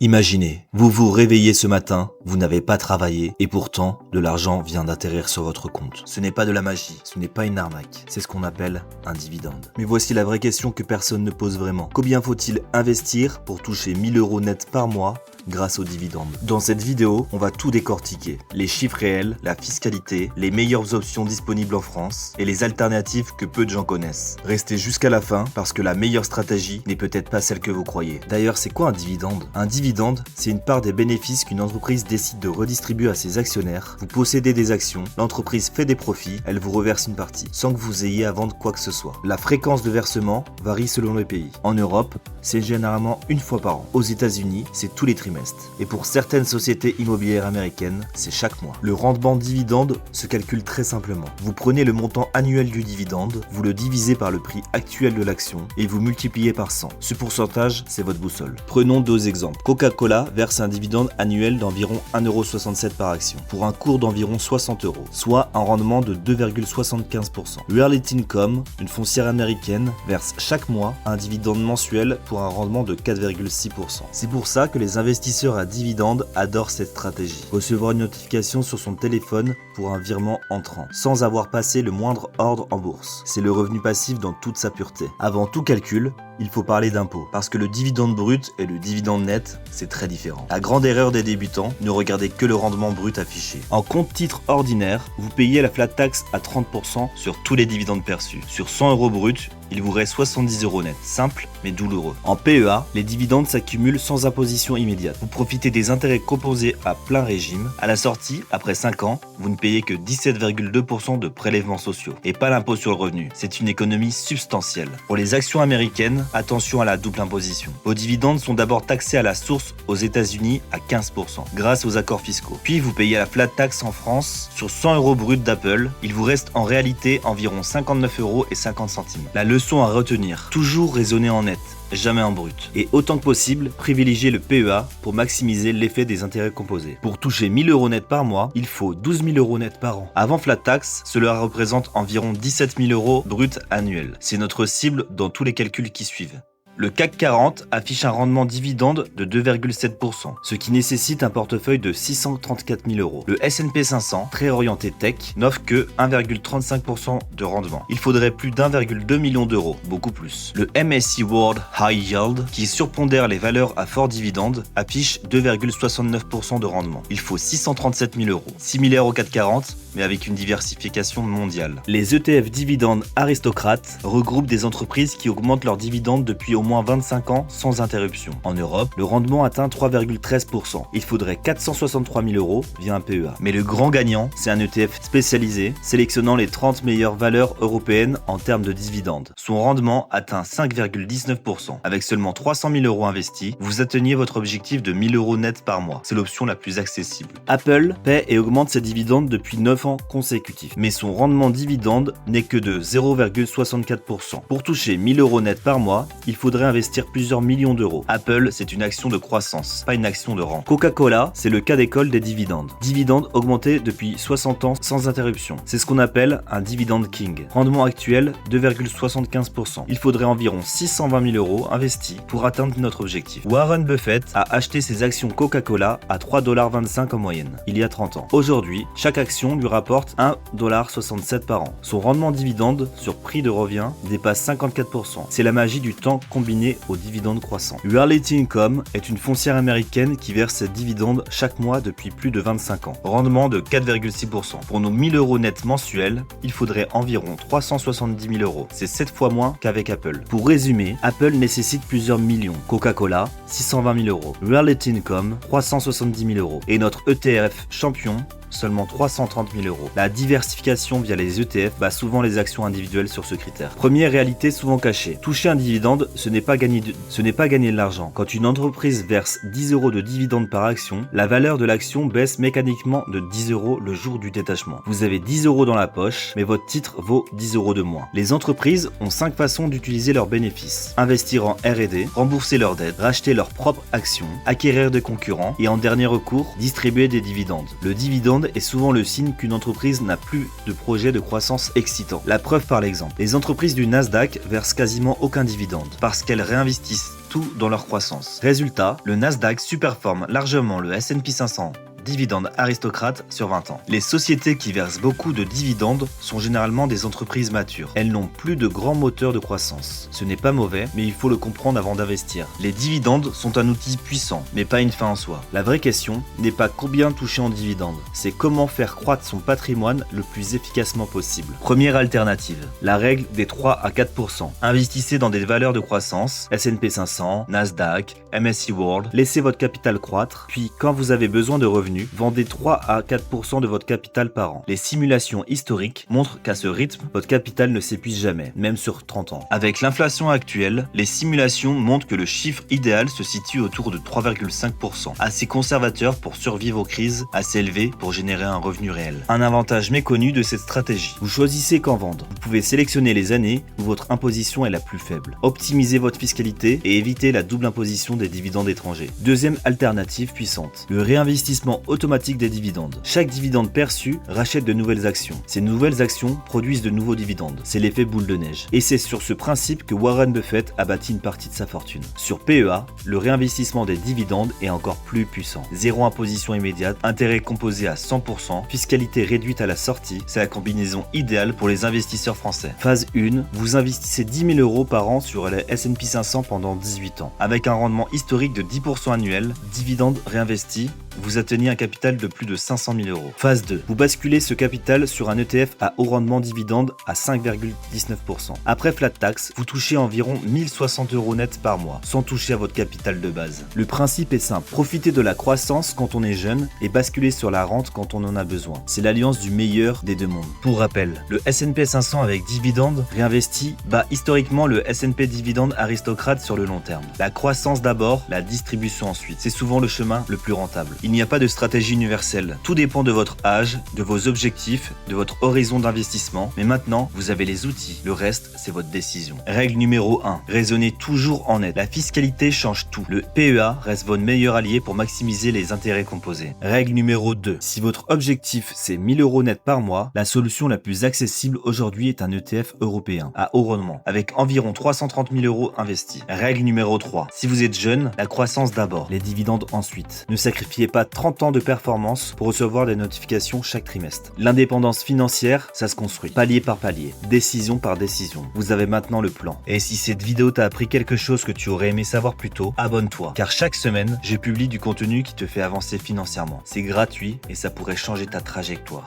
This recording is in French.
Imaginez, vous vous réveillez ce matin, vous n'avez pas travaillé et pourtant de l'argent vient d'atterrir sur votre compte. Ce n'est pas de la magie, ce n'est pas une arnaque, c'est ce qu'on appelle un dividende. Mais voici la vraie question que personne ne pose vraiment. Combien faut-il investir pour toucher 1000 € net par mois grâce aux dividendes? Dans cette vidéo, on va tout décortiquer. Les chiffres réels, la fiscalité, les meilleures options disponibles en France et les alternatives que peu de gens connaissent. Restez jusqu'à la fin parce que la meilleure stratégie n'est peut-être pas celle que vous croyez. D'ailleurs, c'est quoi un dividende? Un dividende, c'est une part des bénéfices qu'une entreprise décide de redistribuer à ses actionnaires. Vous possédez des actions, l'entreprise fait des profits, elle vous reverse une partie, sans que vous ayez à vendre quoi que ce soit. La fréquence de versement varie selon les pays. En Europe, c'est généralement une fois par an. Aux États-Unis, c'est tous les trimestres. Et pour certaines sociétés immobilières américaines, c'est chaque mois. Le rendement dividende se calcule très simplement. Vous prenez le montant annuel du dividende, vous le divisez par le prix actuel de l'action et vous multipliez par 100. Ce pourcentage, c'est votre boussole. Prenons deux exemples. Coca-Cola verse un dividende annuel d'environ 1,67 € par action, pour un cours d'environ 60 €, soit un rendement de 2,75%. Realty Income, une foncière américaine, verse chaque mois un dividende mensuel pour un rendement de 4,6%. C'est pour ça que les investisseurs à dividendes adorent cette stratégie. Recevoir une notification sur son téléphone pour un virement entrant, sans avoir passé le moindre ordre en bourse. C'est le revenu passif dans toute sa pureté. Avant tout calcul, il faut parler d'impôts, parce que le dividende brut et le dividende net, c'est très différent. La grande erreur des débutants, ne regardez que le rendement brut affiché. En compte titre ordinaire, vous payez la flat tax à 30% sur tous les dividendes perçus. Sur 100 € bruts, il vous reste 70 € net. Simple, mais douloureux. En PEA, les dividendes s'accumulent sans imposition immédiate. Vous profitez des intérêts composés à plein régime. À la sortie, après 5 ans, vous ne payez que 17,2% de prélèvements sociaux et pas l'impôt sur le revenu. C'est une économie substantielle. Pour les actions américaines, attention à la double imposition. Vos dividendes sont d'abord taxés à la source aux États-Unis à 15% grâce aux accords fiscaux. Puis vous payez la flat tax en France sur 100 € bruts d'Apple. Il vous reste en réalité environ 59,50 €. La leçon à retenir, toujours raisonner en net, jamais en brut. Et autant que possible, privilégier le PEA pour maximiser l'effet des intérêts composés. Pour toucher 1000 € net par mois, il faut 12 000 € net par an. Avant flat tax, cela représente environ 17 000 € bruts annuels. C'est notre cible dans tous les calculs qui suivent. Le CAC 40 affiche un rendement dividende de 2,7%, ce qui nécessite un portefeuille de 634 000 €. Le S&P 500, très orienté tech, n'offre que 1,35% de rendement. Il faudrait plus d'1,2 million d'euros, beaucoup plus. Le MSCI World High Yield, qui surpondère les valeurs à fort dividende, affiche 2,69% de rendement. Il faut 637 000 €, similaire au CAC 40, mais avec une diversification mondiale. Les ETF dividendes aristocrates regroupent des entreprises qui augmentent leurs dividendes depuis au moins 25 ans sans interruption. En Europe, le rendement atteint 3,13%. Il faudrait 463 000 € via un PEA. Mais le grand gagnant, c'est un ETF spécialisé, sélectionnant les 30 meilleures valeurs européennes en termes de dividendes. Son rendement atteint 5,19%. Avec seulement 300 000 € investis, vous atteignez votre objectif de 1000 € net par mois. C'est l'option la plus accessible. Apple paie et augmente ses dividendes depuis 9 ans consécutifs, mais son rendement dividende n'est que de 0,64%. Pour toucher 1000 € net par mois, il faudrait investir plusieurs millions d'euros. Apple, c'est une action de croissance, pas une action de rang. Coca-Cola, c'est le cas d'école des dividendes. Dividendes augmentés depuis 60 ans sans interruption. C'est ce qu'on appelle un dividend king. Rendement actuel, 2,75%. Il faudrait environ 620 000 € investis pour atteindre notre objectif. Warren Buffett a acheté ses actions Coca-Cola à 3,25 $ en moyenne, il y a 30 ans. Aujourd'hui, chaque action lui rapporte 1,67 $ par an. Son rendement dividende sur prix de revient dépasse 54%. C'est la magie du temps combiné aux dividendes croissants. Realty Income est une foncière américaine qui verse ses dividendes chaque mois depuis plus de 25 ans. Rendement de 4,6%. Pour nos 1000 € nets mensuels, il faudrait environ 370 000 €. C'est 7 fois moins qu'avec Apple. Pour résumer, Apple nécessite plusieurs millions. Coca-Cola, 620 000 €. Realty Income, 370 000 €. Et notre ETF champion, seulement 330 000 €. La diversification via les ETF bat souvent les actions individuelles sur ce critère. Première réalité souvent cachée. Toucher un dividende, ce n'est pas gagner de l'argent. Quand une entreprise verse 10 € de dividende par action, la valeur de l'action baisse mécaniquement de 10 € le jour du détachement. Vous avez 10 € dans la poche, mais votre titre vaut 10 € de moins. Les entreprises ont 5 façons d'utiliser leurs bénéfices. Investir en R&D, rembourser leurs dettes, racheter leurs propres actions, acquérir des concurrents et en dernier recours, distribuer des dividendes. Le dividende est souvent le signe qu'une entreprise n'a plus de projet de croissance excitant. La preuve par l'exemple. Les entreprises du Nasdaq versent quasiment aucun dividende parce qu'elles réinvestissent surtout dans leur croissance. Résultat, le Nasdaq superforme largement le S&P 500. Dividendes aristocrates sur 20 ans. Les sociétés qui versent beaucoup de dividendes sont généralement des entreprises matures. Elles n'ont plus de grands moteurs de croissance. Ce n'est pas mauvais, mais il faut le comprendre avant d'investir. Les dividendes sont un outil puissant, mais pas une fin en soi. La vraie question n'est pas combien toucher en dividendes, c'est comment faire croître son patrimoine le plus efficacement possible. Première alternative, la règle des 3 à 4%. Investissez dans des valeurs de croissance, S&P 500, Nasdaq, MSCI World, laissez votre capital croître, puis quand vous avez besoin de revenus, vendez 3 à 4% de votre capital par an. Les simulations historiques montrent qu'à ce rythme, votre capital ne s'épuise jamais, même sur 30 ans. Avec l'inflation actuelle, les simulations montrent que le chiffre idéal se situe autour de 3,5%, assez conservateur pour survivre aux crises, assez élevé pour générer un revenu réel. Un avantage méconnu de cette stratégie. Vous choisissez quand vendre. Vous pouvez sélectionner les années où votre imposition est la plus faible. Optimisez votre fiscalité et évitez la double imposition des dividendes étrangers. Deuxième alternative puissante, le réinvestissement automatique des dividendes. Chaque dividende perçu rachète de nouvelles actions. Ces nouvelles actions produisent de nouveaux dividendes. C'est l'effet boule de neige. Et c'est sur ce principe que Warren Buffett a bâti une partie de sa fortune. Sur PEA, le réinvestissement des dividendes est encore plus puissant. Zéro imposition immédiate, intérêt composé à 100%, fiscalité réduite à la sortie, c'est la combinaison idéale pour les investisseurs français. Phase 1, vous investissez 10 000 euros par an sur les S&P 500 pendant 18 ans. Avec un rendement historique de 10% annuel, dividendes réinvestis, vous atteignez un capital de plus de 500 000 euros. Phase 2. Vous basculez ce capital sur un ETF à haut rendement dividende à 5,19%. Après flat tax, vous touchez environ 1060 euros net par mois, sans toucher à votre capital de base. Le principe est simple. Profitez de la croissance quand on est jeune et basculer sur la rente quand on en a besoin. C'est l'alliance du meilleur des deux mondes. Pour rappel, le S&P 500 avec dividende réinvesti bat historiquement le S&P dividende aristocrate sur le long terme. La croissance d'abord, la distribution ensuite. C'est souvent le chemin le plus rentable. Il n'y a pas de stratégie universelle. Tout dépend de votre âge, de vos objectifs, de votre horizon d'investissement. Mais maintenant, vous avez les outils. Le reste, c'est votre décision. Règle numéro 1. Raisonnez toujours en net. La fiscalité change tout. Le PEA reste votre meilleur allié pour maximiser les intérêts composés. Règle numéro 2. Si votre objectif, c'est 1000 euros net par mois, la solution la plus accessible aujourd'hui est un ETF européen à haut rendement, avec environ 330 000 euros investis. Règle numéro 3. Si vous êtes jeune, la croissance d'abord, les dividendes ensuite. Ne sacrifiez pas 30 ans de performance pour recevoir des notifications chaque trimestre. L'indépendance financière, ça se construit, palier par palier, décision par décision. Vous avez maintenant le plan. Et si cette vidéo t'a appris quelque chose que tu aurais aimé savoir plus tôt, abonne-toi. Car chaque semaine, je publie du contenu qui te fait avancer financièrement. C'est gratuit et ça pourrait changer ta trajectoire.